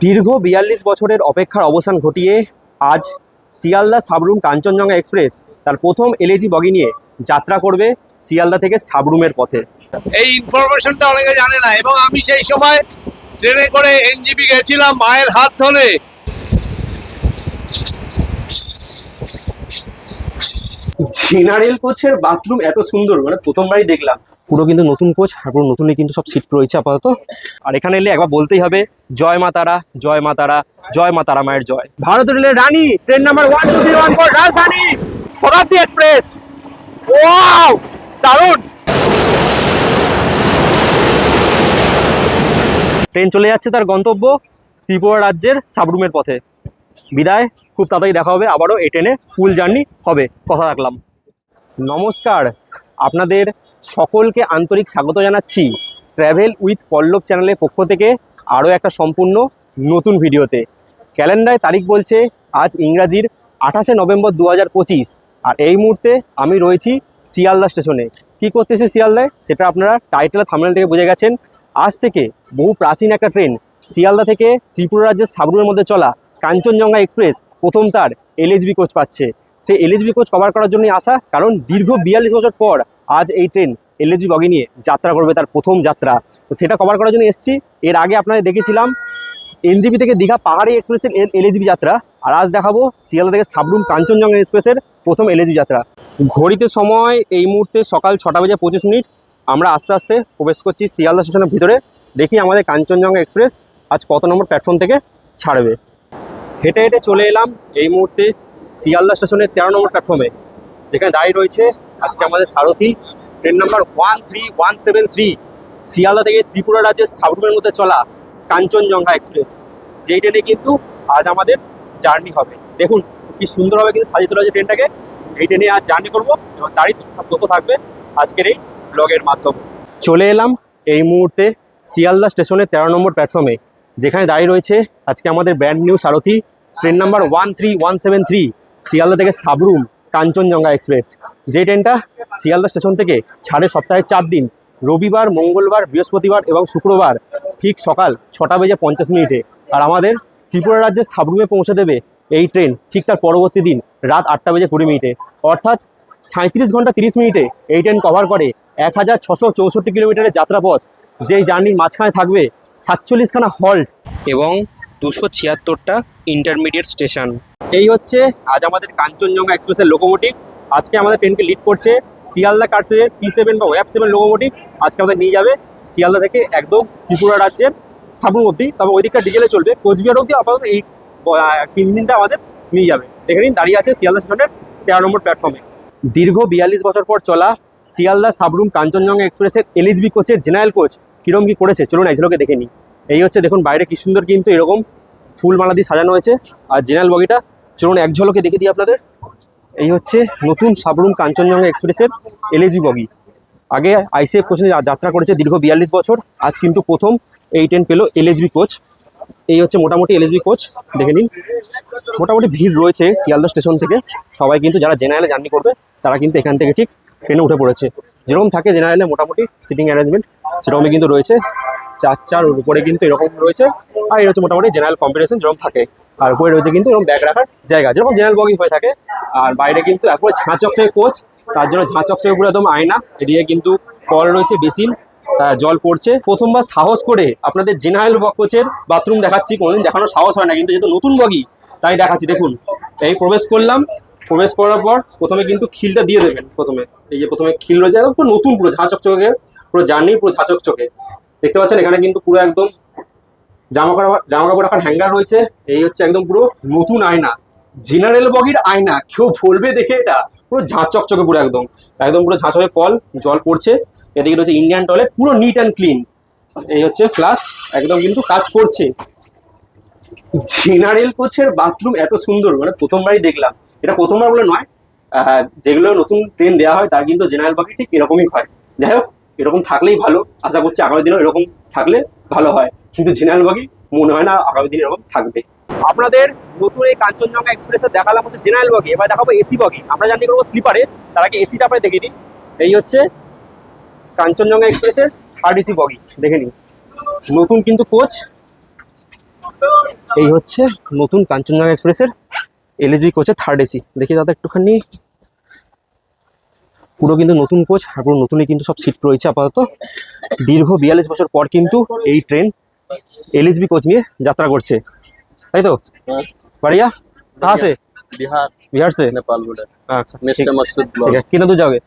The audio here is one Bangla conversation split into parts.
দীর্ঘ ৪২ বছরের অপেক্ষার অবসান ঘটিয়ে আজ শিয়ালদা সাবরুম কাঞ্চনজঙ্ঘা এক্সপ্রেস তার প্রথম এলএজি বগি নিয়ে যাত্রা করবে শিয়ালদা থেকে সাবরুমের পথে। এই ইনফরমেশনটা অনেকে জানে না এবং আমি সেই সময় ট্রেনে করে এনজিপি গেছিলাম মায়ের হাত ধরে। জেনারেল কোচের বাথরুম এত সুন্দর, মানে প্রথমবারই দেখলাম। পুরো কিন্তু নতুন কোচ, আর পুরো নতুনই কিন্তু সব সিট রয়েছে আপাতত। আর এখানে এলে একবার বলতেই হবে জয় মা তারা, জয় মা তারা, জয় মা তারা মায়ের জয়। ভারত রেলের রানী ট্রেন নাম্বার 1231 রাজধানী শতাব্দী এক্সপ্রেস। ওয়াও, দারুণ! ট্রেন চলে যাচ্ছে তার গন্তব্য ত্রিপুরা রাজ্যের সাবরুমের পথে। বিদায়, খুব তাড়াতাড়ি দেখা হবে আবারও। এই ট্রেনে ফুল জার্নি হবে, কথা রাখলাম। নমস্কার, আপনাদের সকলকে আন্তরিক স্বাগত জানাচ্ছি ট্র্যাভেল উইথ পল্লব চ্যানেলের পক্ষ থেকে আরও একটা সম্পূর্ণ নতুন ভিডিওতে। ক্যালেন্ডারে তারিখ বলছে আজ ইংরাজির 28শে নভেম্বর 2025। আর এই মুহূর্তে আমি রয়েছি শিয়ালদা স্টেশনে। কী করতেছি শিয়ালদায় সেটা আপনারা টাইটেল থাম্বনেল থেকে বুঝে গেছেন। আজ থেকে বহু প্রাচীন একটা ট্রেন শিয়ালদা থেকে ত্রিপুরা রাজ্যের সাবরুমের মধ্যে চলা কাঞ্চনজঙ্ঘা এক্সপ্রেস প্রথম তার এলএচবি কোচ পাচ্ছে। সেই এলএচবি কোচ কভার করার জন্যই আসা, কারণ দীর্ঘ ৪২ বছর পর আজ এই ট্রেন এলএচবি বগি নিয়ে যাত্রা করবে, তার প্রথম যাত্রা। তো সেটা কভার করার জন্য এসেছি। এর আগে আপনাদের দেখেছিলাম এনজিপি থেকে দীঘা পাহাড়ি এক্সপ্রেসের এলএচবি যাত্রা, আর আজ দেখাবো শিয়ালদা থেকে সাবরুম কাঞ্চনজঙ্ঘা এক্সপ্রেসের প্রথম এলএচবি যাত্রা। ঘড়িতে সময় এই মুহূর্তে সকাল 6:25। আমরা আস্তে আস্তে প্রবেশ করছি শিয়ালদা স্টেশনের ভিতরে। দেখি আমাদের কাঞ্চনজঙ্ঘা এক্সপ্রেস আজ কত নম্বর প্ল্যাটফর্ম থেকে ছাড়বে। হেঁটে হেঁটে চলে এলাম এই মুহূর্তে শিয়ালদা স্টেশনের 13 নম্বর প্ল্যাটফর্মে, যেখানে দাঁড়িয়ে রয়েছে আজকে আমাদের সারথি ট্রেন নাম্বার 13173 শিয়ালদা থেকে ত্রিপুরা রাজ্যের সাবরুমের মধ্যে চলা কাঞ্চনজঙ্ঘা এক্সপ্রেস। যেই ট্রেনে কিন্তু আজ আমাদের জার্নি হবে। দেখুন কি সুন্দরভাবে কিন্তু সাজিয়ে তোলা হয়েছে ট্রেনটাকে। এই ট্রেনে আজ জার্নি করবো এবং তারই তথ্য থাকবে আজকের এই ব্লগের মাধ্যমে। চলে এলাম এই মুহূর্তে শিয়ালদা স্টেশনের 13 নম্বর প্ল্যাটফর্মে, যেখানে দাঁড়িয়ে রয়েছে আজকে আমাদের ব্র্যান্ড নিউ সারথি ট্রেন নাম্বার 13173 শিয়ালদা থেকে সাবরুম কাঞ্চনজঙ্ঘা এক্সপ্রেস। যে ট্রেনটা শিয়ালদা স্টেশন থেকে ছাড়ে সপ্তাহে 4 দিন, রবিবার, মঙ্গলবার, বৃহস্পতিবার এবং শুক্রবার ঠিক সকাল 6:50। আর আমাদের ত্রিপুরা রাজ্যের সাবরুমে পৌঁছে দেবে এই ট্রেন ঠিক তার পরবর্তী দিন রাত 8:20। অর্থাৎ 37 ঘন্টা 30 মিনিটে এই ট্রেন কভার করে 1664 কিলোমিটারের যাত্রাপথ। যেই জার্নির মাঝখানে থাকবে 47খানা হল্ট এবং 276টা ইন্টারমিডিয়েট স্টেশন। এই হচ্ছে আজ আমাদের কাঞ্চনজঙ্ঘা এক্সপ্রেসের লোকোমোটিভ। আজকে আমাদের ট্রেনকে লিড করছে শিয়ালদা কার্সের P7 বা ওয়েব7 লোকোমোটিভ। আজকে আমাদের নিয়ে যাবে শিয়ালদা থেকে একদম ত্রিপুরা রাজ্যের সাবরুম অবধি। তবে ওই দিকটা ডিজেলে চলবে, কোচবিহার অবধি আপাতত এই 3 দিনটা আমাদের নিয়ে যাবে। দেখে নিন দাঁড়িয়ে আছে শিয়ালদা স্টেশনের 13 নম্বর প্ল্যাটফর্মে। দীর্ঘ ৪২ বছর পর চলা শিয়ালদা সাবরুম কাঞ্চনজঙ্ঘা এক্সপ্রেসের এলএচবি কোচের জেনারেল কোচ কিরম কি করেছে চলুন এক ঝলকে দেখে নিই। এই হচ্ছে দেখুন বাইরে কি সুন্দর কিন্তু এরকম ফুলমালা দিয়ে সাজানো হয়েছে। আর জেনারেল বগিটা চলুন এক ঝলকে দেখে দিই আপনাদের। এই হচ্ছে নতুন সাবরুম কাঞ্চনজঙ্ঘা এক্সপ্রেসের এলএচবি বগি। আগে আইসিএফ কোচ যাত্রা করেছে দীর্ঘ ৪২ বছর, আজ কিন্তু প্রথম এই ট্রেন পেল এলএচবি কোচ। এই হচ্ছে মোটামুটি এলএচবি কোচ, দেখে নিন। মোটামুটি ভিড় রয়েছে শিয়ালদা স্টেশন থেকে। সবাই কিন্তু যারা জেনারেলে জার্নি করবে তারা কিন্তু এখান থেকে ঠিক ট্রেনে উঠে পড়েছে। যেরকম থাকে জেনারেলে মোটামুটি সিটিং অ্যারেঞ্জমেন্ট সেরকমই কিন্তু রয়েছে। 4 উপরে কিন্তু এরকম রয়েছে। আর এই হচ্ছে মোটামুটি জেনারেল কম্বিনেশন যেরকম থাকে। আর উপরে রয়েছে কিন্তু এরকম ব্যাগ রাখার জায়গা, যেরকম জেনারেল বগি হয়ে থাকে। আর বাইরে কিন্তু একবার ঝাঁ চকচকে কোচ, তার জন্য ঝাঁ চকচকে পুরো একদম আয়না। এদিকে কিন্তু কল রয়েছে, বেসিন, জল পড়ছে। প্রথমবার সাহস করে আপনাদের জেনারেল কোচের বাথরুম দেখাচ্ছি। কোনোদিন দেখানোর সাহস হয় না, কিন্তু যেহেতু নতুন বগি তাই দেখাচ্ছি। দেখুন এই প্রবেশ করলাম, প্রবেশ করার পর প্রথমে কিন্তু খিলটা দিয়ে দেবেন। প্রথমে এই যে প্রথমে খিল রয়েছে একদম পুরো নতুন, পুরো ঝাঁ চকচকে, পুরো জার্নি পুরো ঝাঁ চকচকে দেখতে পাচ্ছেন। এখানে কিন্তু পুরো একদম জামা কাপড় রাখার হ্যাঙ্গার রয়েছে। এই হচ্ছে একদম পুরো নতুন আয়না, জেনারেল বগির আয়না। কেউ বলবে দেখে এটা পুরো ঝাঁ চকচকে, পুরো একদম পুরো ঝাঁ চকচকে। কল, জল পড়ছে। এদিকে রয়েছে ইন্ডিয়ান টয়লেট, পুরো নিট অ্যান্ড ক্লিন। এই হচ্ছে ফ্লাশ, একদম কিন্তু কাজ করছে। জেনারেল কোচের বাথরুম এত সুন্দর, মানে প্রথমবারই দেখলাম। এটা প্রথমবার বলে নয়, যেগুলো নতুন ট্রেন দেওয়া হয় তার কিন্তু জেনারেল বগি ঠিক এরকমই হয়। যাই হোক, এরকম থাকলেই ভালো। আশা করছি আগামী দিনেও এরকম থাকলে ভালো হয়, কিন্তু জেনারেল বগি মনে হয় না আগামী দিনে এরকম থাকবে। আপনাদের নতুন এই কাঞ্চনজঙ্ঘা এক্সপ্রেসে দেখালাম হচ্ছে জেনারেল বগি। এবার দেখাবো এসি বগি। আমরা জার্নি করবো স্লিপারে, তার আগে এসিটা আপনাদের দেখে দিই। এই হচ্ছে কাঞ্চনজঙ্ঘা এক্সপ্রেসের 3rd এসি বগি, দেখে নিন। নতুন কিন্তু কোচ, এই হচ্ছে নতুন কাঞ্চনজঙ্ঘা এক্সপ্রেসের এলএসবি কোচের থার্ড এসি। দেখি দাদা একটুখানি, পুরো কিন্তু নতুন কোচ আর পুরো নতুনই কিন্তু সব সিট রয়েছে আপাতত। দীর্ঘ 42 বছর পর কিন্তু এই ট্রেন এলএসবি কোচ নিয়ে যাত্রা করছে, তাই তো? बढ़िया कहाँ से? बिहार बिहार से? नेपाल बॉर्डर हाँ, मिस्टर मकसूद ठीक ब्लॉक है। कितना दूर जाओगे?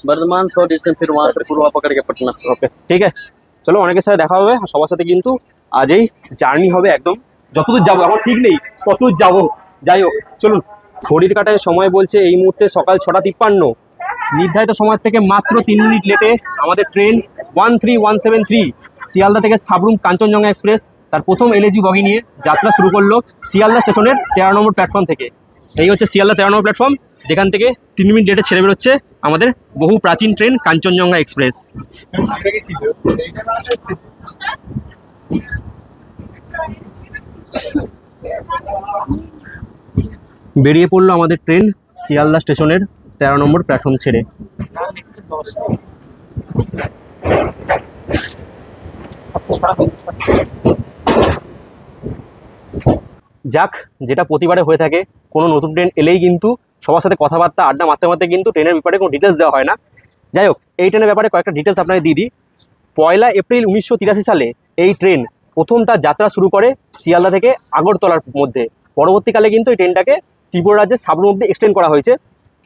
बर्धमान 100 स्टेशन फिर वहां से पूर्वा पकड़ के पटना। ওকে, ঠিক আছে, চলো অনেকের সাথে দেখা হবে আর সবার সাথে কিন্তু আজই জার্নি হবে একদম। যতদূর যাবো আমার ঠিক নেই, কতদূর যাবো, যাই হোক চলুন। ঘড়ির কাঁটায় সময় বলছে এই মুহূর্তে সকাল 6:53। নির্ধারিত সময় থেকে মাত্র 3 মিনিট লেটে আমাদের ট্রেন 13173 শিয়ালদা থেকে সাবরুম কাঞ্চনজঙ্ঘা এক্সপ্রেস তার প্রথম এলএসজি বগি নিয়ে যাত্রা শুরু করলো শিয়ালদা স্টেশনের 13 নম্বর প্ল্যাটফর্ম থেকে। এই হচ্ছে শিয়ালদা 13 নম্বর প্ল্যাটফর্ম, যেখান থেকে 3 মিনিট লেটে ছেড়ে বেরোচ্ছে আমাদের বহু প্রাচীন ট্রেন কাঞ্চনজঙ্ঘা এক্সপ্রেস। বেরিয়ে পড়লো আমাদের ট্রেন শিয়ালদা স্টেশনের 13 নম্বর প্ল্যাটফর্ম ছেড়ে। যাক, যেটা প্রতিবারে হয়ে থাকে, কোনো নতুন ট্রেন এলেই কিন্তু সবার সাথে কথাবার্তা আড্ডা মারতে মারতে কিন্তু ট্রেনের ব্যাপারে কোনো ডিটেলস দেওয়া হয় না। যাই হোক, এই ট্রেনের ব্যাপারে কয়েকটা ডিটেলস আপনাকে দিয়ে দিই। 1 এপ্রিল 1983 সালে এই ট্রেন প্রথম তার যাত্রা শুরু করে শিয়ালদা থেকে আগরতলার মধ্যে। পরবর্তীকালে কিন্তু এই ট্রেনটাকে ত্রিপুরা রাজ্যের সাবরুম অব্দি এক্সটেন্ড করা হয়েছে।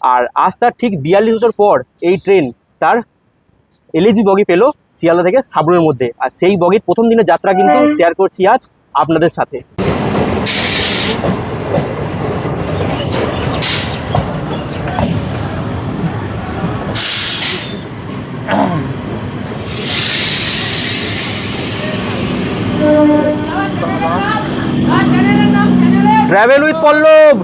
আর আজ তার ঠিক 42 বছর পর এই ট্রেন তার এলএসজি বগি পেল শিয়ালদা থেকে সাবরুমের মধ্যে। আর সেই বগির প্রথম দিনের যাত্রা কিন্তু শেয়ার করছি আজ আপনাদের সাথে। ট্রাভেল উইথ পল্লব।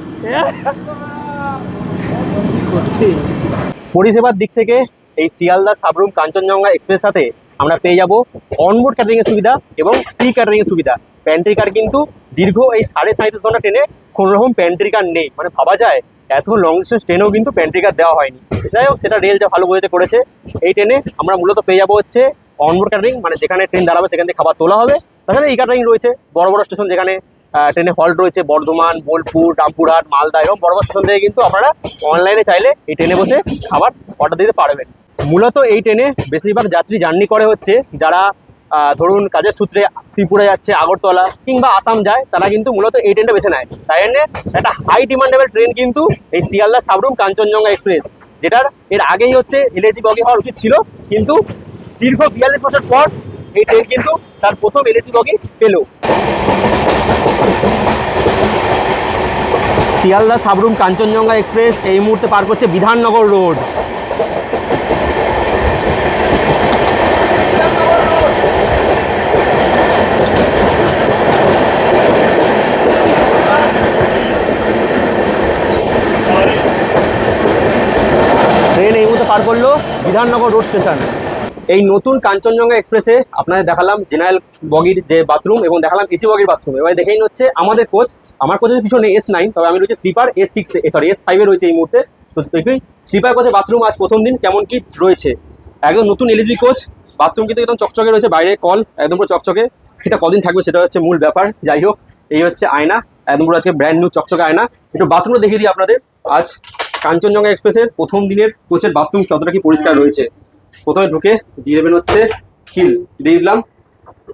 পরিষেবার দিক থেকে এই শিয়ালদা সাবরুম কাঞ্চনজঙ্ঘা এক্সপ্রেস সাথে আমরা পেয়ে যাব অনবোর্ড ক্যাটারিংয়ের সুবিধা এবং প্রি ক্যাটারিংয়ের সুবিধা। প্যান্ট্রি কার কিন্তু দীর্ঘ এই 37.5 ঘন্টা ট্রেনে কোনো রকম প্যান্ট্রি কার নেই। মানে ভাবা যায় এত লং ডিস্টেন্স ট্রেনেও কিন্তু প্যান্ট্রি কার দেওয়া হয়নি। যাই হোক, সেটা রেল যা ভালো বোঝাতে করেছে। এই ট্রেনে আমরা মূলত পেয়ে যাবো হচ্ছে অনবোর্ড ক্যাটারিং, মানে যেখানে ট্রেন দাঁড়াবে সেখান থেকে খাবার তোলা হবে। তাছাড়া এই ক্যাটারিং রয়েছে বড় বড় স্টেশন, যেখানে ট্রেনে হল্ট রয়েছে বর্ধমান, বোলপুর, রামপুরহাট, মালদা এবং বড় বড় স্টেশন থেকে কিন্তু আপনারা অনলাইনে চাইলে এই ট্রেনে বসে খাবার অর্ডার দিতে পারবেন। মূলত এই ট্রেনে বেশিরভাগ যাত্রী জার্নি করে হচ্ছে যারা ধরুন কাজের সূত্রে ত্রিপুরা যাচ্ছে, আগরতলা কিংবা আসাম যায়, তারা কিন্তু মূলত এই ট্রেনটা বেছে নেয়। তাই জন্য একটা হাই ডিমান্ডেবল ট্রেন কিন্তু এই শিয়ালদা সাবরুম কাঞ্চনজঙ্ঘা এক্সপ্রেস, যেটার এর আগেই হচ্ছে এলএসজি বগি হওয়ার উচিত ছিল, কিন্তু দীর্ঘ 42 বছর পর এই ট্রেন কিন্তু তার প্রথম এলএসজি বগি পেল। শিয়ালদা সাবরুম কাঞ্চনজঙ্ঘা এক্সপ্রেস এই মুহূর্তে পার করছে বিধাননগর রোড। ট্রেন এই মুহূর্তে পার করলো বিধাননগর রোড স্টেশন। এই নতুন কাঞ্চনজঙ্ঘা এক্সপ্রেসে আপনাদের দেখালাম জেনারেল বগির যে বাথরুম এবং দেখালাম এসি বগির বাথরুম। এবার দেখেই হচ্ছে আমাদের কোচ, আমার কোচের পিছনে S9, তবে আমি রয়েছে স্লিপার S5 রয়েছে এই মুহূর্তে। তো দেখুন স্লিপার কোচে বাথরুম আজ প্রথম দিন কেমন কি রয়েছে। একদম নতুন এলএসবি কোচ, বাথরুম কিন্তু একদম চকচকে রয়েছে, বাইরে কল একদম পুরো চকচকে। এটা কদিন থাকবে সেটা হচ্ছে মূল ব্যাপার। যাই হোক, এই হচ্ছে আয়না, একদম পুরো আজকে ব্র্যান্ড নিউ চকচকে আয়না। একটু বাথরুমটা দেখিয়ে দিই আপনাদের। আজ কাঞ্চনজঙ্ঘা এক্সপ্রেসের প্রথম দিনের কোচের বাথরুম কতটা কি পরিষ্কার রয়েছে। প্রথমে ঢুকে দিয়ে দেবেন হচ্ছে খিল দিয়ে দিলাম,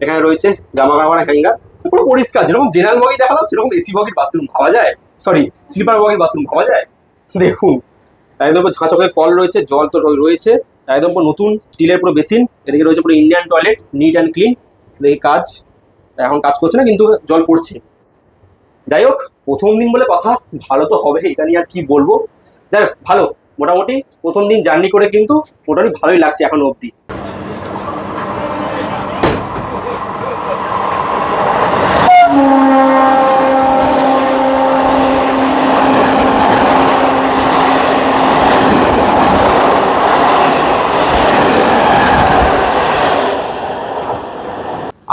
এখানে রয়েছে জামা কাপড় হ্যাঙ্গার, পুরো পরিষ্কার। যেরকম জেনারেল বগি দেখালাম সেরকম এসি বগির বাথরুম ভাবা যায়, সরি স্লিপার বগির বাথরুম ভাবা যায়। দেখুন একদম ঝাঁচকের কল রয়েছে, জল তো রয়েছে, একদম পুরো নতুন স্টিলের পুরো বেসিন। এদিকে রয়েছে পুরো Indian toilet, neat and clean. দেখি কাজ এখন কাজ করছে না, কিন্তু জল পড়ছে। যাই হোক, প্রথম দিন বলে কথা, ভালো তো হবে, এটা নিয়ে আর কি বলবো। যাই হোক, ভালো, মোটামুটি প্রথম দিন জার্নি করে কিন্তু মোটামুটি ভালোই লাগছে এখনো অবধি।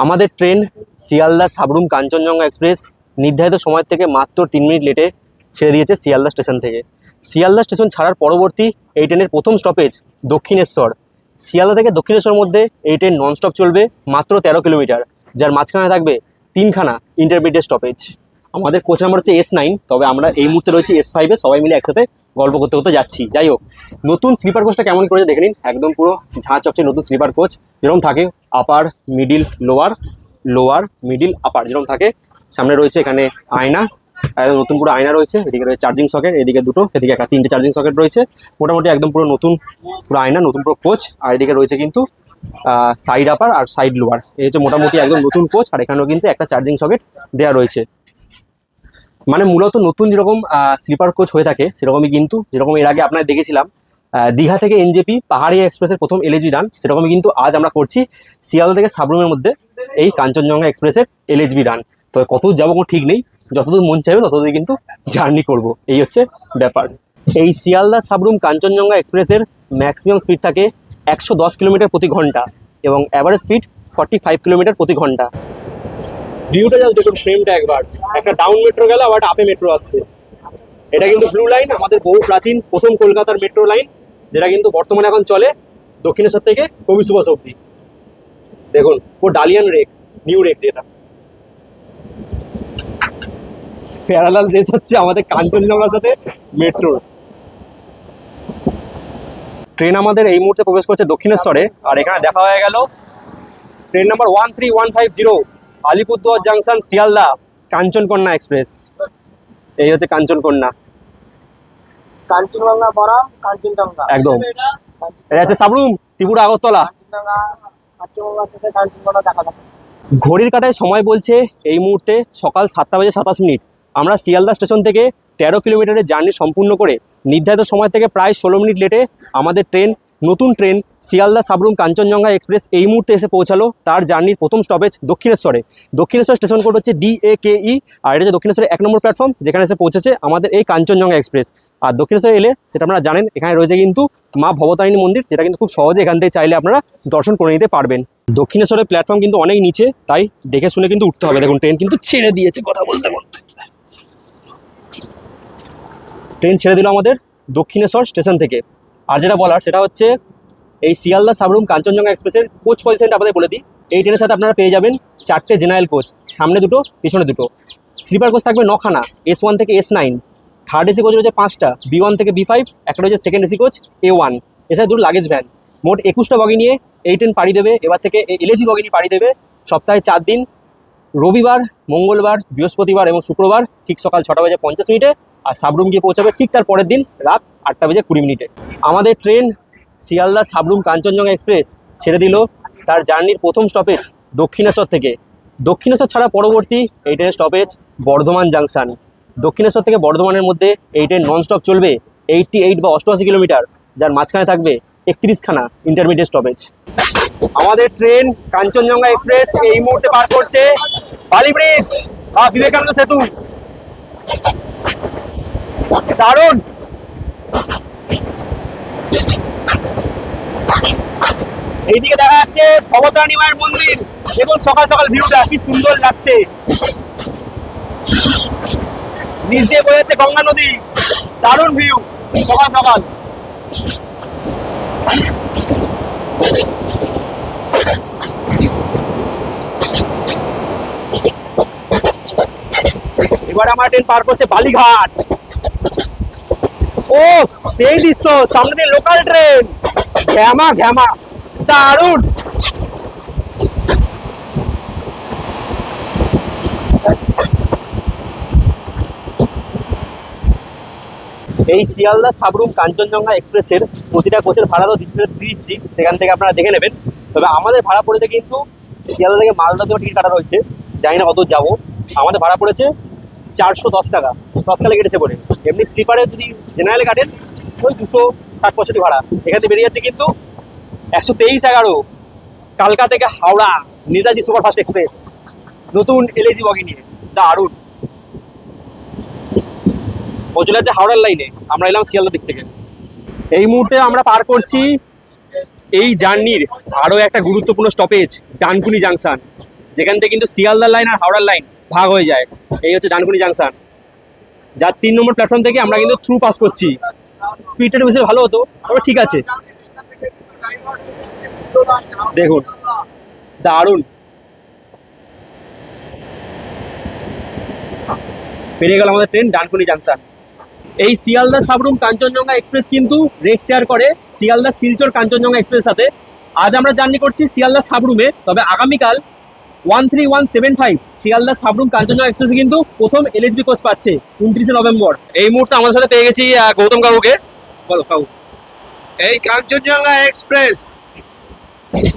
আমাদের ট্রেন শিয়ালদা সাবরুম কাঞ্চনজঙ্ঘা এক্সপ্রেস নির্ধারিত সময় থেকে মাত্র 3 মিনিট লেটে ছেড়ে দিয়েছে শিয়ালদা স্টেশন থেকে। শিয়ালদা স্টেশন ছাড়ার পরবর্তী এই ট্রেনের প্রথম স্টপেজ দক্ষিণেশ্বর। শিয়ালদা থেকে দক্ষিণেশ্বর মধ্যে এই ট্রেন ননস্টপ চলবে মাত্র 13 কিলোমিটার, যার মাঝখানে থাকবে তিনখানা ইন্টারমিডিয়েট স্টপেজ। আমাদের কোচ নাম্বার হচ্ছে S9, তবে আমরা এই মুহূর্তে রয়েছি S5-এ, সবাই মিলে একসাথে গল্প করতে করতে যাচ্ছি। যাই হোক, নতুন স্লিপার কোচটা কেমন করেছে দেখে নিন, একদম পুরো ঝাঁ চকচে নতুন স্লিপার কোচ যেরকম থাকে, আপার মিডিল লোয়ার, লোয়ার মিডিল আপার যেরকম থাকে। সামনে রয়েছে এখানে আয়না, একদম নতুন পুরো আয়না রয়েছে, এদিকে রয়েছে চার্জিং সকেট, এদিকে দুটো, এদিকে একটা, তিনটে চার্জিং সকেট রয়েছে। মোটামুটি একদম পুরো নতুন পুরো আয়না, নতুন পুরো কোচ। আর এদিকে রয়েছে কিন্তু সাইড আপার আর সাইড লোয়ার, এই হচ্ছে মোটামুটি একদম নতুন কোচ। আর এখানেও কিন্তু একটা চার্জিং সকেট দেওয়া রয়েছে। মানে মূলত নতুন যেরকম স্লিপার কোচ হয়ে থাকে সেরকমই কিন্তু, যেরকম এর আগে আপনারা দেখেছিলাম দীঘা থেকে এনজেপি পাহাড়ি এক্সপ্রেসের প্রথম এলএচবি রান, সেরকমই কিন্তু আজ আমরা করছি শিয়ালদা থেকে সাবরুমের মধ্যে এই কাঞ্চনজঙ্ঘা এক্সপ্রেসের এলএচবি রান। তো কতদূর যাবো কোনো ঠিক নেই, যতদূর মন চাইবে ততদূর কিন্তু জার্নি করব, এই হচ্ছে ব্যাপার। এই শিয়ালদা সাবরুম কাঞ্চনজঙ্ঘা এক্সপ্রেসের ম্যাক্সিমাম স্পিড থাকে 110 কিলোমিটার প্রতি ঘন্টা এবং অ্যাভারেজ স্পিড 45 কিলোমিটার প্রতি ঘন্টা। ভিউটা জাস্ট দেখুন, ফ্রেমটা একবার, একটা ডাউন মেট্রো গেল আবার আপে মেট্রো আসছে। এটা কিন্তু ব্লু লাইন, আমাদের বহু প্রাচীন প্রথম কলকাতার মেট্রো লাইন, যেটা কিন্তু বর্তমানে এখন চলে দক্ষিণেশ্বর থেকে কবি সুভাষ অব্দি। দেখুন ও ডালিয়ান রেক, নিউ রেক যেটা। প্যারালাল রেস হচ্ছে আমাদের কাঞ্চনজঙ্ঘার সাথে মেট্রোর। ট্রেন আমাদের এই মুহূর্তে প্রবেশ করছে দক্ষিণেশ্বরে, আর এখানে দেখা হয়ে গেল train number 13150 Alipurduar junction Sealdah Kanchankanya express. এই হচ্ছে কাঞ্চনকন্যা, কাঞ্চনজঙ্ঘা বরাম কাঞ্চনজঙ্ঘা একদম। এটা হচ্ছে সাবরুম ত্রিপুরা আগরতলা। কাঞ্চনজঙ্ঘা কাঞ্চনজঙ্ঘার সাথে কাঞ্চনজঙ্ঘা দেখা যাবে। ঘড়ির কাঁটায় সময় বলছে এই মুহূর্তে সকাল 7:27। আমরা শিয়ালদা স্টেশন থেকে 13 কিলোমিটারের জার্নি সম্পূর্ণ করে নির্ধারিত সময় থেকে প্রায় 16 মিনিট লেটে আমাদের ট্রেন, নতুন ট্রেন শিয়ালদা সাবরুম কাঞ্চনজঙ্ঘা এক্সপ্রেস এই মুহূর্তে এসে পৌঁছালো তার জার্নির প্রথম স্টপেজ দক্ষিণেশ্বরে। দক্ষিণেশ্বর স্টেশন কোড হচ্ছে DAKE, আর এটা হচ্ছে দক্ষিণেশ্বরের 1 নম্বর প্ল্যাটফর্ম, যেখানে এসে পৌঁছেছে আমাদের এই কাঞ্চনজঙ্ঘা এক্সপ্রেস। আর দক্ষিণেশ্বরে এলে সেটা আপনারা জানেন, এখানে রয়েছে কিন্তু মা ভবতারিণী মন্দির, যেটা কিন্তু খুব সহজে এখান থেকে চাইলে আপনারা দর্শন করে নিতে পারবেন। দক্ষিণেশ্বরের প্ল্যাটফর্ম কিন্তু অনেক নিচে, তাই দেখে শুনে কিন্তু উঠতে হবে। দেখুন ট্রেন কিন্তু ছেড়ে দিয়েছে, কথা বলতে বলতে ট্রেন ছেড়ে দিল আমাদের দক্ষিণেশ্বর স্টেশন থেকে। আর যেটা বলার সেটা হচ্ছে এই শিয়ালদা সাবরুম কাঞ্চনজঙ্ঘা এক্সপ্রেসের কোচ পজিশনটা আপনাদের বলে দিই। এই ট্রেনের সাথে আপনারা পেয়ে যাবেন 4টে জেনারেল কোচ, সামনে দুটো পিছনে দুটো। স্লিপার কোচ থাকবে 9খানা, S1 থেকে S9। থার্ড এসি কোচ রয়েছে 5টা, B1 থেকে B5। একটা রয়েছে সেকেন্ড এসি কোচ A1। এছাড়া দুটো লাগেজ ভ্যান। মোট 21টা বগি নিয়ে এই ট্রেন পাড়ি দেবে। এবার থেকে এলএজি বগি নিয়ে পাড়ি দেবে সপ্তাহে 4 দিন, রবিবার, মঙ্গলবার, বৃহস্পতিবার এবং শুক্রবার ঠিক সকাল 6:50। আর সাবরুম গিয়ে পৌঁছাবে ঠিক তার পরের দিন রাত 8:20। আমাদের ট্রেন শিয়ালদা সাবরুম কাঞ্চনজঙ্ঘা এক্সপ্রেস ছেড়ে দিল তার জার্নির প্রথম স্টপেজ দক্ষিণেশ্বর থেকে। দক্ষিণেশ্বর ছাড়া পরবর্তী এই ট্রেনের স্টপেজ বর্ধমান জাংশন। দক্ষিণেশ্বর থেকে বর্ধমানের মধ্যে এই ট্রেন ননস্টপ চলবে 88 বা 88 কিলোমিটার, যার মাঝখানে থাকবে 31খানা ইন্টারমিডিয়েট স্টপেজ। আমাদের ট্রেন কাঞ্চনজঙ্ঘা এক্সপ্রেস এই মুহূর্তে পার করছে বালি ব্রিজ বা বিবেকানন্দ সেতু। দারুণ! এইদিকে দেখা যাচ্ছে ভবতারিণী মায়ের মন্দির। দেখুন সকাল সকাল ভিউটা কি সুন্দর লাগছে। নিচ দিয়ে বয়ে যাচ্ছে গঙ্গা নদী, দারুণ ভিউ সকাল সকাল। এবার আমার ট্রেন পার করছে বালিঘাট। ও সেই দৃশ্য, সামনে দিয়ে লোকাল ট্রেন, ঘ্যামা ঘ্যামা, দারুণ। এই শিয়ালদা সাবরুম কাঞ্চনজঙ্ঘা এক্সপ্রেসের প্রতিটা কোচের ভাড়া তো ডিসপ্লে দিচ্ছি, সেখান থেকে আপনারা দেখে নেবেন। তবে আমাদের ভাড়া পড়েছে কিন্তু শিয়ালদা থেকে মালদা থেকে টিকিট কাটা রয়েছে, জানি না কত যাবো। আমাদের ভাড়া পড়েছে 410 টাকা তৎকালে কেটেছে পড়ে। এমনি স্লিপারে যদি জেনারেলে কাটেন ওই 260-65 ভাড়া। এখান থেকে বেরিয়ে যাচ্ছে কিন্তু 123-11 কালকা থেকে হাওড়া নেতাজি সুপারফাস্ট এক্সপ্রেস, নতুন এলএজি বগি নিয়ে, দারুণ। ও চলে যাচ্ছে হাওড়ার লাইনে, আমরা এলাম শিয়ালদার দিক থেকে। এই মুহূর্তে আমরা পার করছি এই জার্নির আরও একটা গুরুত্বপূর্ণ স্টপেজ ডানকুনি জাংশন, যেখান থেকে কিন্তু শিয়ালদার লাইন আর হাওড়ার লাইন ভাগ হয়ে যায়। এই হচ্ছে ডানকুনি জাংশন, যার 3 নম্বর প্ল্যাটফর্ম থেকে আমরা কিন্তু থ্রু পাস করছি। স্পিডটা একটু বেশি ভালো হতো, তবে ঠিক আছে। দেখুন দারুণ। পেরিয়ে গেল আমাদের ট্রেন ডানকুনি জাংশন। এই শিয়ালদা সাবরুম কাঞ্চনজঙ্ঘা এক্সপ্রেস কিন্তু রেক শেয়ার করে শিয়ালদা শিলচর কাঞ্চনজঙ্ঘা এক্সপ্রেসের সাথে। আজ আমরা জার্নি করছি শিয়ালদা সাবরুমে, তবে আগামীকাল 13175 শিয়ালদা সাবরুম কাঞ্চনজঙ্ঘা এক্সপ্রেস কিন্তু প্রথম এলএচবি কোচ পাচ্ছে 29 নভেম্বর। এই মুহূর্তে আমাদের সাথে পেয়ে গেছি গৌতম কাকুকে। বলো কাকু। এই কাঞ্চনজঙ্ঘা এক্সপ্রেস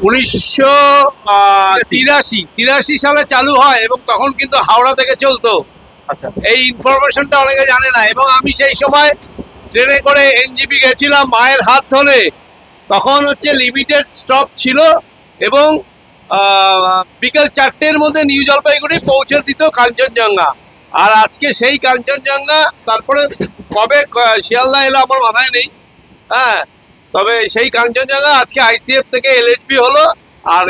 1983 সালে চালু হয় এবং তখন কিন্তু হাওড়া থেকে চলতো। আচ্ছা, এই ইনফরমেশনটা অনেকে জানে না, এবং আমি সেই সময় ট্রেনে করে এনজিপি গেছিলাম মায়ের হাত ধরে। তখন হচ্ছে লিমিটেড স্টপ ছিল এবং বিকেল 4টের মধ্যে নিউ জলপাইগুড়ি পৌঁছে দিত কাঞ্চনজঙ্ঘা। আর আজকে সেই কাঞ্চনজঙ্ঘা, তারপরে কবে শিয়ালদা এলো আমার মাথায় নেই, হ্যাঁ, তবে সেই কাঞ্চনজঙ্ঘা আজকে আইসিএফ থেকে এলএচবি হলো। আর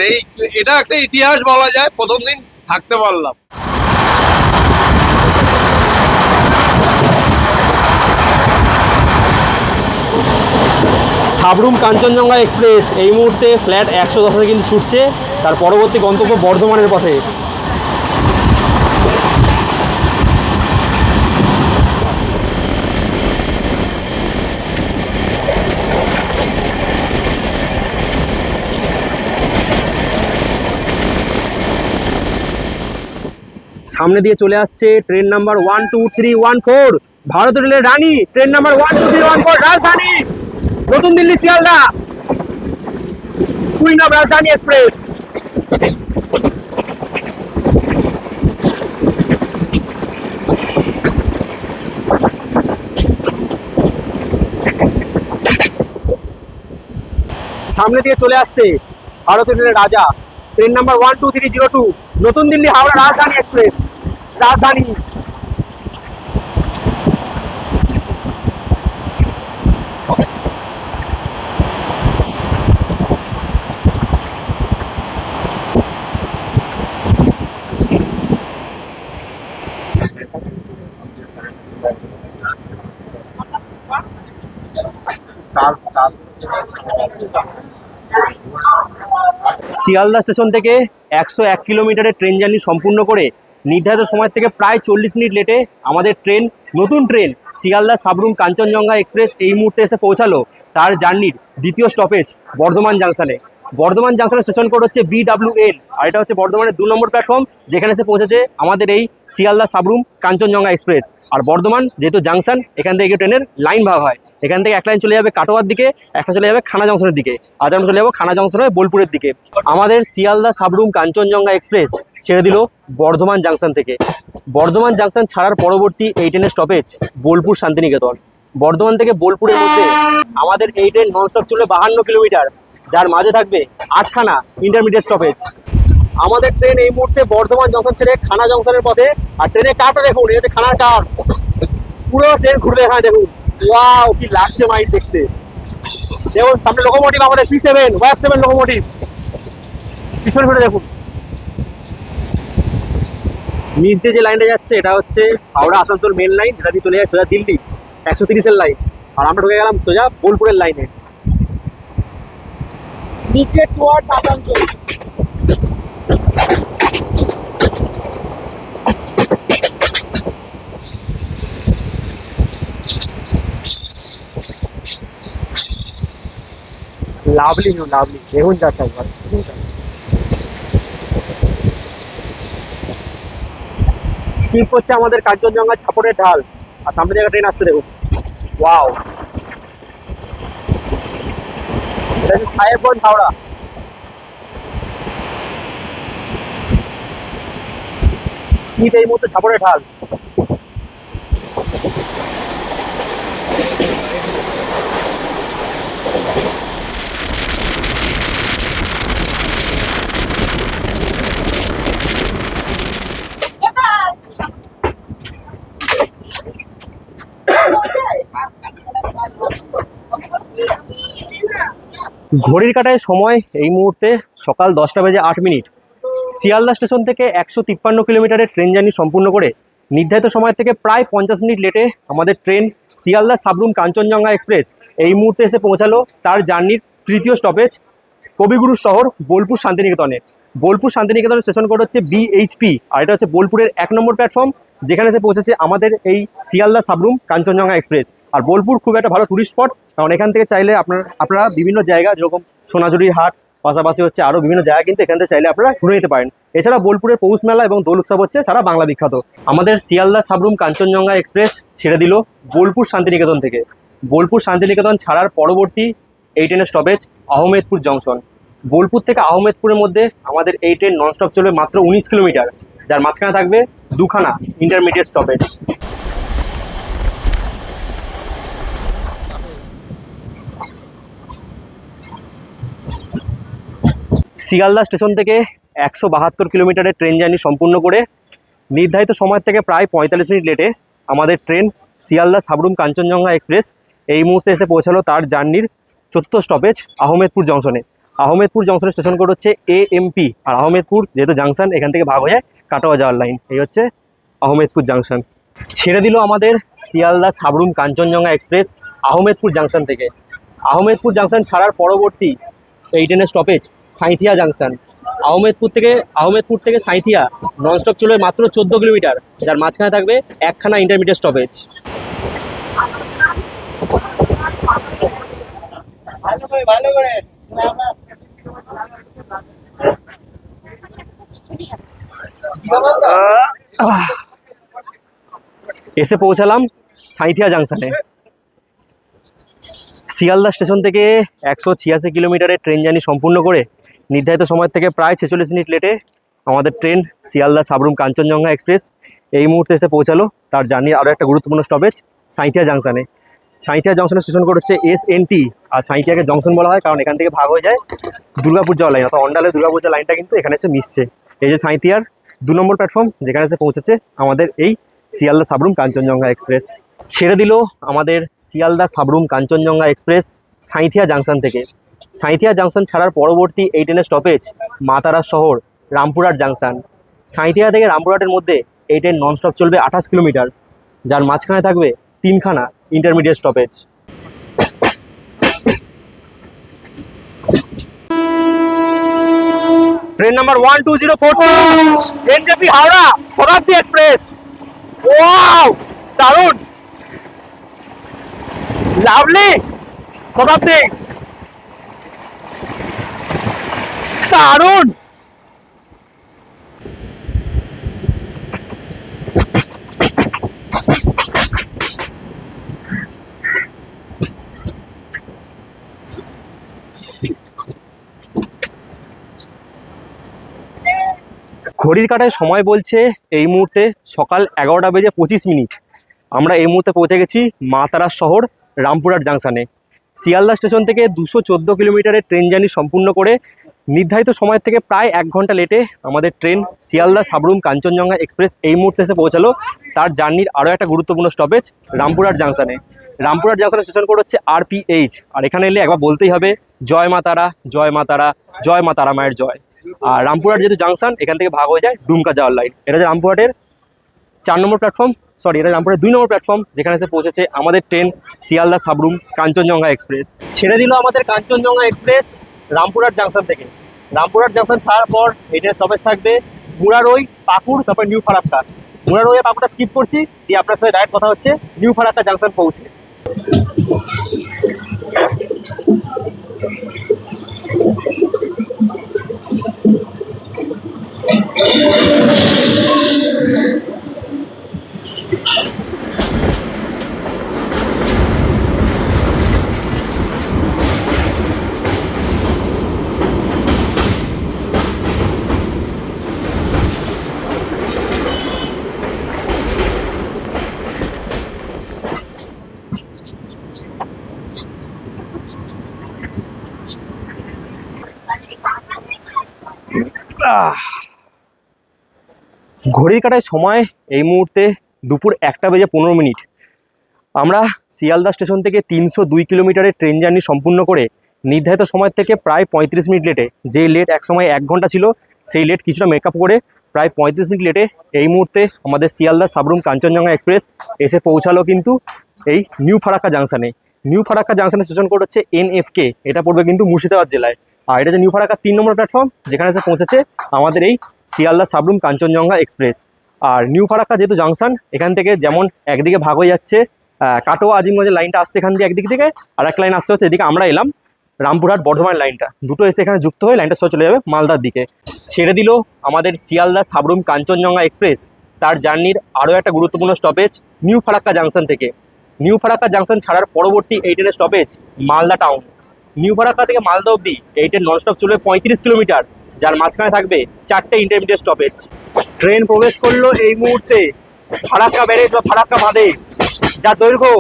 এটা একটা ইতিহাস বলা যায়, প্রথম দিন থাকতে পারলাম। সাবরুম কাঞ্চনজঙ্ঘা এক্সপ্রেস এই মুহূর্তে ফ্ল্যাট 110-এ কিন্তু ছুটছে তার পরবর্তী গন্তব্য বর্ধমানের পথে। সামনে দিয়ে চলে আসছে ট্রেন নাম্বার 12314, ভারত রেলের রানী ট্রেন নাম্বার 12314, রাজধানী নতুন দিল্লি শিয়ালদা কুইন অফ রাজধানী এক্সপ্রেস। সামনে দিয়ে চলে আসছে ভারত রেলের রাজা ট্রেন নাম্বার 12302, নতুন দিল্লি হাওড়া রাজধানী এক্সপ্রেস। রাজধানী শিয়ালদা স্টেশন থেকে 101 কিলোমিটারের ট্রেন জার্নি সম্পূর্ণ করে নির্ধারিত সময় থেকে প্রায় 40 মিনিট লেটে আমাদের ট্রেন, নতুন ট্রেন শিয়ালদা সাবরুম কাঞ্চনজঙ্ঘা এক্সপ্রেস এই মুহূর্তে এসে পৌঁছালো তার জার্নির দ্বিতীয় স্টপেজ বর্ধমান জাংশনে। বর্ধমান জাংশনের স্টেশন কোড হচ্ছে BWN, আর এটা হচ্ছে বর্ধমানের 2 নম্বর প্ল্যাটফর্ম, যেখানে এসে পৌঁছেছে আমাদের এই শিয়ালদা সাবরুম কাঞ্চনজঙ্ঘা এক্সপ্রেস। আর বর্ধমান যেহেতু জাংশন, এখান থেকে ট্রেনের লাইন ভাগ হয়। এখান থেকে এক লাইন চলে যাবে কাটোয়ার দিকে, একটা চলে যাবে খানা জংশনের দিকে, আজ আমরা চলে যাবো খানা জংশন হয়ে বোলপুরের দিকে। আমাদের শিয়ালদা সাবরুম কাঞ্চনজঙ্ঘা এক্সপ্রেস ছেড়ে দিল বর্ধমান জাংশন থেকে। বর্ধমান জাংশন ছাড়ার পরবর্তী এই ট্রেনের স্টপেজ বোলপুর শান্তিনিকেতন। বর্ধমান থেকে বোলপুরের মধ্যে আমাদের এই ট্রেন ননস্টপ চলবে 52 কিলোমিটার, যার মাঝে থাকবে 8খানা ইন্টারমিডিয়েট স্টপেজ। আমাদের ট্রেন এই মুহূর্তে বর্ধমান জংশন ছেড়ে খানা জংশনের পথে। আর ট্রেনের কারটা দেখুন, এই হচ্ছে খানার কার, পুরো ট্রেন ঘুরবে এখানে দেখুন। ওয়াও, কি লাগছে মাইন্ড দেখতে। দেখুন সামনে লোকোমোটিভ, আমাদের C7 Y7 লোকোমোটিভ, পিছনে ফিরে দেখুন। নিচ দিয়ে যে লাইনটা যাচ্ছে এটা হচ্ছে হাওড়া আসানসোল মেন লাইন, যেটা দিয়ে চলে যায় সোজা দিল্লি 130-এর লাইন। আর আমরা ঢুকে গেলাম সোজা বোলপুরের লাইনে। নিচে টুয়ার্ড আসানসোল। লাভলি লাভলি, দেখুন যাচ্ছে একবার। স্কিপ করছে আমাদের কাঞ্চনজঙ্ঘা ছাপড়ের ঢাল, আর সামনে থেকে ট্রেন আসছে দেখুন। ওয়াও, এটা হচ্ছে সাহেবগঞ্জ হাওড়া। স্কিপ এই মুহূর্তে ছাপড়ের ঢাল। ঘড়ির কাঁটায় সময় এই মুহূর্তে সকাল 10:08। শিয়ালদা স্টেশন থেকে 153 কিলোমিটারের ট্রেন জার্নি সম্পূর্ণ করে নির্ধারিত সময় থেকে প্রায় 50 মিনিট লেটে আমাদের ট্রেন শিয়ালদা সাবরুম কাঞ্চনজঙ্ঘা এক্সপ্রেস এই মুহূর্তে এসে পৌঁছালো তার জার্নির তৃতীয় স্টপেজ কবিগুরু শহর বোলপুর শান্তিনিকেতনে। বোলপুর শান্তিনিকেতনের স্টেশন কোড হচ্ছে BHP, আর এটা হচ্ছে বোলপুরের 1 নম্বর প্ল্যাটফর্ম, যেখানে এসে পৌঁছেছে আমাদের এই শিয়ালদা সাবরুম কাঞ্চনজঙ্ঘা এক্সপ্রেস। আর বোলপুর খুব একটা ভালো টুরিস্ট স্পট, কারণ এখান থেকে চাইলে আপনারা বিভিন্ন জায়গা যেরকম সোনাঝুরির হাট, পাশাপাশি হচ্ছে আরও বিভিন্ন জায়গা কিন্তু এখান থেকে চাইলে আপনারা ঘুরে নিতে পারেন। এছাড়া বোলপুরের পৌষ মেলা এবং দোল উৎসব হচ্ছে সারা বাংলা বিখ্যাত। আমাদের শিয়ালদা সাবরুম কাঞ্চনজঙ্ঘা এক্সপ্রেস ছেড়ে দিল বোলপুর শান্তিনিকেতন থেকে। বোলপুর শান্তিনিকেতন ছাড়ার পরবর্তী এই ট্রেনের স্টপেজ আহমেদপুর জংশন। বোলপুর থেকে আহমেদপুরের মধ্যে আমাদের এই ট্রেন ননস্টপ চলবে মাত্র 19 কিলোমিটার, যার মাঝখানে থাকবে দুখানা ইন্টারমিডিয়েট স্টপেজ। শিয়ালদা স্টেশন থেকে 172 কিলোমিটারের ট্রেন জার্নি সম্পূর্ণ করে নির্ধারিত সময় থেকে প্রায় 45 মিনিট লেটে আমাদের ট্রেন শিয়ালদা সাবরুম কাঞ্চনজঙ্ঘা এক্সপ্রেস এই মুহূর্তে এসে পৌঁছালো তার জার্নির চতুর্থ স্টপেজ আহমেদপুর জংশনে। আহমেদপুর জংশনের স্টেশন কোড হচ্ছে AMP। আর আহমেদপুর যেহেতু জাংশন, এখান থেকে ভাগ হয়ে যায় কাটোয়া যাওয়ার লাইন। এই হচ্ছে আহমেদপুর জাংশন। ছেড়ে দিল আমাদের শিয়ালদা সাবরুম কাঞ্চনজঙ্ঘা এক্সপ্রেস আহমেদপুর জাংশন থেকে। আহমেদপুর জাংশন ছাড়ার পরবর্তী এই ট্রেনের স্টপেজ সাঁইথিয়া জাংশন। আহমেদপুর থেকে সাঁইথিয়া ননস্টপ চলবে মাত্র 14 কিলোমিটার, যার মাঝখানে থাকবে একখানা ইন্টারমিডিয়েট স্টপেজ। এসে পৌঁছালাম সাঁইথিয়া জাংশনে। শিয়ালদা স্টেশন থেকে 186 কিলোমিটারের ট্রেন জার্নি সম্পূর্ণ করে নির্ধারিত সময় থেকে প্রায় 46 মিনিট লেটে আমাদের ট্রেন শিয়ালদা সাবরুম কাঞ্চনজঙ্ঘা এক্সপ্রেস এই মুহূর্তে এসে পৌঁছালো তার জার্নির আরও একটা গুরুত্বপূর্ণ স্টপেজ সাঁইথিয়া জাংশনে। সাঁইথিয়া জংশনের স্টেশন কোড হচ্ছে SNT। আর সাঁইথিয়াকে জংশন বলা হয় কারণ এখান থেকে ভাগ হয়ে যায় দুর্গাপুর যাওয়ার লাইন, অর্থাৎ অন্ডালে দুর্গাপুর যাওয়ার লাইনটা কিন্তু এখানে এসে মিশছে। এই যে সাঁইথিয়ার 2 নম্বর প্ল্যাটফর্ম, যেখানে এসে পৌঁছেছে আমাদের এই শিয়ালদা সাবরুম কাঞ্চনজঙ্ঘা এক্সপ্রেস। ছেড়ে দিল আমাদের শিয়ালদা সাবরুম কাঞ্চনজঙ্ঘা এক্সপ্রেস সাঁইথিয়া জাংশন থেকে। সাঁইথিয়া জাংশন ছাড়ার পরবর্তী এই ট্রেনের স্টপেজ মাতারা শহর রামপুরহাট জাংশন। সাঁইথিয়া থেকে রামপুরহাটের মধ্যে এই ট্রেন ননস্টপ চলবে 28 কিলোমিটার, যার মাঝখানে থাকবে 3খানা intermediate stoppage. Train number 12044 NJP Howrah Shatabdi express. Wow, দারুণ, লাভলি, শতাব্দী, দারুণ। ঘড়ির কাঁটায় সময় বলছে এই মুহূর্তে সকাল 11:25। আমরা এই মুহূর্তে পৌঁছে গেছি মা তারা শহর রামপুরহাট জাংশনে। শিয়ালদা স্টেশন থেকে 214 কিলোমিটারের ট্রেন জার্নি সম্পূর্ণ করে নির্ধারিত সময় থেকে প্রায় 1 ঘন্টা লেটে আমাদের ট্রেন শিয়ালদা সাবরুম কাঞ্চনজঙ্ঘা এক্সপ্রেস এই মুহূর্তে এসে পৌঁছালো তার জার্নির আরও একটা গুরুত্বপূর্ণ স্টপেজ রামপুরহাট জাংশনে। রামপুরহাট জাংশনের স্টেশন কোড হচ্ছে RPH। আর এখানে এলে একবার বলতেই হবে জয় মা তারা, জয় মা তারা, জয় মা তারা মায়ের জয়। আর রামপুরহাট যেহেতু জাংশন, এখান থেকে ভাগ হয়ে যায় ডুমকা যাওয়ার লাইন। এটা হচ্ছে রামপুরহাটের 4 নম্বর প্ল্যাটফর্ম, এটা রামপুরহাটের 2 নম্বর প্ল্যাটফর্ম, যেখানে এসে পৌঁছেছে আমাদের ট্রেন শিয়ালদা সাবরুম কাঞ্চনজঙ্ঘা এক্সপ্রেস। ছেড়ে দিল আমাদের কাঞ্চনজঙ্ঘা এক্সপ্রেস রামপুরহাট জাংশন থেকে। রামপুরহাট জাংশন ছাড়ার পর এই ট্রেনের স্টপেজ থাকবে মুরারই, পাকুড়, তারপর নিউ ফারাক্কা। মুরারই পাকুড়টা স্কিপ করছি, দিয়ে আপনার সাথে ডাইরেক্ট কথা হচ্ছে নিউ ফারাক্কা জাংশন পৌঁছে। ঘড়ির কাঁটায় সময় এই মুহূর্তে দুপুর 1:15। আমরা শিয়ালদা স্টেশন থেকে 302 কিলোমিটারের ট্রেন জার্নি সম্পূর্ণ করে নির্ধারিত সময় থেকে প্রায় 35 মিনিট লেটে, যে লেট এক সময় 1 ঘন্টা ছিল সেই লেট কিছুটা মেকআপ করে প্রায় 35 মিনিট লেটে এই মুহূর্তে আমাদের শিয়ালদা সাবরুম কাঞ্চনজঙ্ঘা এক্সপ্রেস এসে পৌঁছালো কিন্তু এই নিউ ফারাক্কা জাংশনে। নিউ ফারাক্কা জাংশনের স্টেশন কোড হচ্ছে NFK। এটা পড়বে কিন্তু মুর্শিদাবাদ জেলায়। আর এটা হচ্ছে নিউ ফারাক্কা 3 নম্বর প্ল্যাটফর্ম, যেখানে এসে পৌঁছেছে আমাদের এই শিয়ালদা সাবরুম কাঞ্চনজঙ্ঘা এক্সপ্রেস। আর নিউ ফারাক্কা যেহেতু জাংশন, এখান থেকে যেমন একদিকে ভাগ হয়ে যাচ্ছে কাটোয়া আজিমগঞ্জের লাইনটা আসছে এখান দিয়ে একদিক থেকে, আর এক লাইন আসতে হচ্ছে এদিকে আমরা এলাম রামপুরহাট বর্ধমান লাইনটা, দুটো এসে এখানে যুক্ত হয়ে লাইনটা সোজা চলে যাবে মালদার দিকে। ছেড়ে দিল আমাদের শিয়ালদা সাবরুম কাঞ্চনজঙ্ঘা এক্সপ্রেস তার জার্নির আরও একটা গুরুত্বপূর্ণ স্টপেজ নিউ ফারাক্কা জাংশন থেকে। নিউ ফারাক্কা জাংশন ছাড়ার পরবর্তী এই ট্রেনের stoppage Malda town. New Farakka থেকে মালদা অবধি এই ট্রেন ননস্টপ চলবে 35 কিলোমিটার, যার মাঝখানে থাকবে 4টে ইন্টারমিডিয়েট স্টপেজ। ট্রেন প্রবেশ করলো এই মুহূর্তে ফারাক্কা ব্যারেজ বা ফারাক্কা বাঁধে, যার দৈর্ঘ্য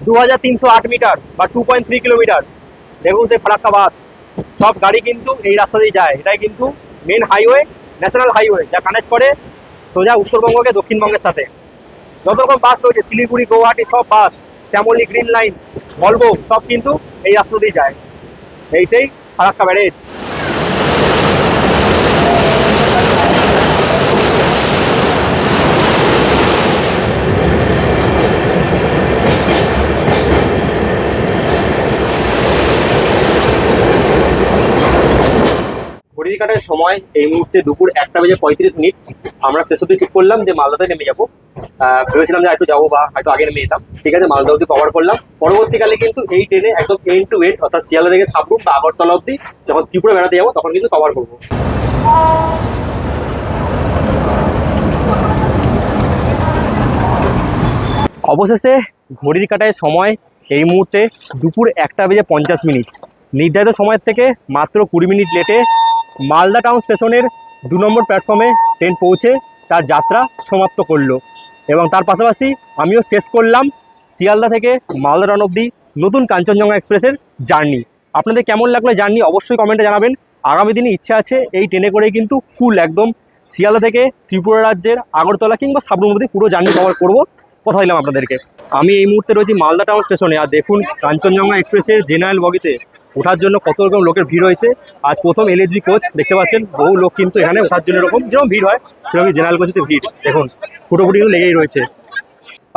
2308 মিটার বা 2.3 কিলোমিটার। দেখুন সেই ফারাক্কা বাঁধ, সব গাড়ি কিন্তু এই রাস্তা দিয়ে যায়। এটাই কিন্তু মেন হাইওয়ে, ন্যাশনাল হাইওয়ে, যা কানেক্ট করে সোজা উত্তরবঙ্গকে দক্ষিণবঙ্গের সাথে। যত রকম বাস রয়েছে শিলিগুড়ি, গৌহাটি, সব বাস, শ্যামলী, গ্রিন লাইন, ভলভো, সব কিন্তু এই রাস্তা দিয়ে যায়। এই সেই ফারাক্কা ব্যারেজ। ঘড়ির কাটার সময় এই মুহূর্তে দুপুর 1:35। আমরা শেষ অবধি ঠিক করলাম যে মালদাতে নেমে যাবো। ভেবেছিলাম যে একটু যাবো বা একটু আগে নেমে যেতাম, ঠিক আছে, মালদা অবধি কভার করলাম। পরবর্তীকালে কিন্তু এই ট্রেনে একদম এন্ড টু এন্ড, অর্থাৎ শিয়ালদা থেকে সাবরুম বা আগরতলা অবধি যখন ত্রিপুরা বেড়াতে যাবো তখন কিন্তু কভার করবো। অবশেষে ঘড়ির কাটায় সময় এই মুহূর্তে দুপুর 1:50। নির্ধারিত সময়ের থেকে মাত্র 20 মিনিট লেটে মালদা টাউন স্টেশনের 2 নম্বর প্ল্যাটফর্মে ট্রেন পৌঁছে তার যাত্রা সমাপ্ত করলো। এবং তার পাশাপাশি আমিও শেষ করলাম শিয়ালদা থেকে মালদা টাউন অবধি নতুন কাঞ্চনজঙ্ঘা এক্সপ্রেসের জার্নি। আপনাদের কেমন লাগলো জার্নি অবশ্যই কমেন্টে জানাবেন। আগামী দিনে ইচ্ছে আছে এই ট্রেনে করে কিন্তু ফুল একদম শিয়ালদা থেকে ত্রিপুরা রাজ্যের আগরতলা কিংবা সাবরুম অবধি পুরো জার্নি কভার করবো, কথা দিলাম আপনাদেরকে। আমি এই মুহূর্তে রয়েছি মালদা টাউন স্টেশনে, আর দেখুন কাঞ্চনজঙ্ঘা এক্সপ্রেসের জেনারেল বগিতে ওঠার জন্য কত রকম লোকের ভিড় হয়েছে। আজ প্রথম এলএসবি কোচ দেখতে পাচ্ছেন, বহু লোক কিন্তু এখানে ওঠার জন্য এরকম যেরকম ভিড় হয় সেরকমই জেনারেল কোচেতে ভিড় দেখুন, ফুটোফুটি কিন্তু লেগেই রয়েছে।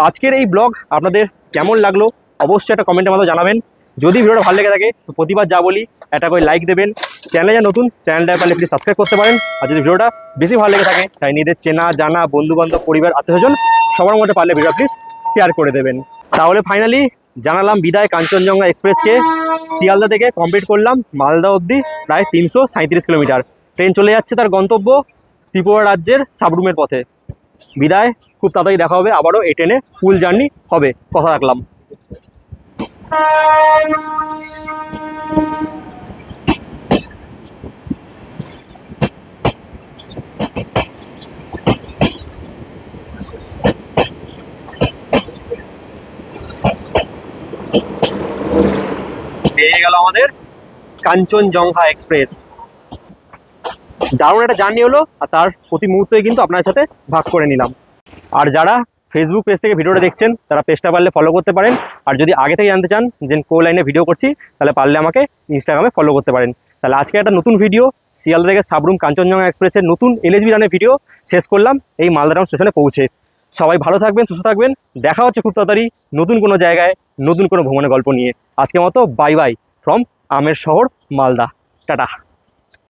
আজকের এই ব্লগ আপনাদের কেমন লাগলো অবশ্যই একটা কমেন্টের মাধ্যমে জানাবেন। যদি ভিডিওটা ভালো লেগে থাকে তো প্রতিবার যা বলি একটা করে লাইক দেবেন। চ্যানেলে যা নতুন, চ্যানেলটা পারলে প্লিজ সাবস্ক্রাইব করতে পারেন। আর যদি ভিডিওটা বেশি ভালো লেগে থাকে তাই নিজেদের চেনা জানা বন্ধুবান্ধব, পরিবার, আত্মীয়স্বজন সবার মধ্যে পারলে ভিডিও প্লিজ শেয়ার করে দেবেন। তাহলে ফাইনালি জানালাম বিদায় কাঞ্চনজঙ্ঘা এক্সপ্রেসকে। শিয়ালদা থেকে কমপ্লিট করলাম মালদা অবধি প্রায় 337 কিলোমিটার। ট্রেন চলে যাচ্ছে তার গন্তব্য ত্রিপুরা রাজ্যের সাবরুমের পথে। বিদায়, খুব তাড়াতাড়ি দেখা হবে আবারও। এই ট্রেনে ফুল জার্নি হবে, কথা রাখলাম। পেয়ে গেল আমাদের কাঞ্চনজঙ্ঘা এক্সপ্রেস। দারুণ একটা জার্নি হলো, আর তার প্রতি মুহূর্তেই কিন্তু আপনার সাথে ভাগ করে নিলাম। আর যারা ফেসবুক পেজ থেকে ভিডিওটা দেখছেন তারা পেজটা পারলে ফলো করতে পারেন। আর যদি আগে থেকে জানতে চান যে কোন লাইনে ভিডিও করছি তাহলে পারলে আমাকে ইনস্টাগ্রামে ফলো করতে পারেন। তাহলে আজকে একটা নতুন ভিডিও শিয়ালদা থেকে সাবরুম কাঞ্চনজঙ্ঘা এক্সপ্রেসের নতুন এলএসবি রানের ভিডিও শেষ করলাম এই মালদা টাউন স্টেশনে পৌঁছে। সবাই ভালো থাকবেন, সুস্থ থাকবেন। দেখা হচ্ছে খুব তাড়াতাড়ি নতুন কোনো জায়গায় নতুন কোনো ভ্রমণের গল্প নিয়ে। আজকের মতো বাই বাই ফ্রম আমের শহর মালদা। টাটা।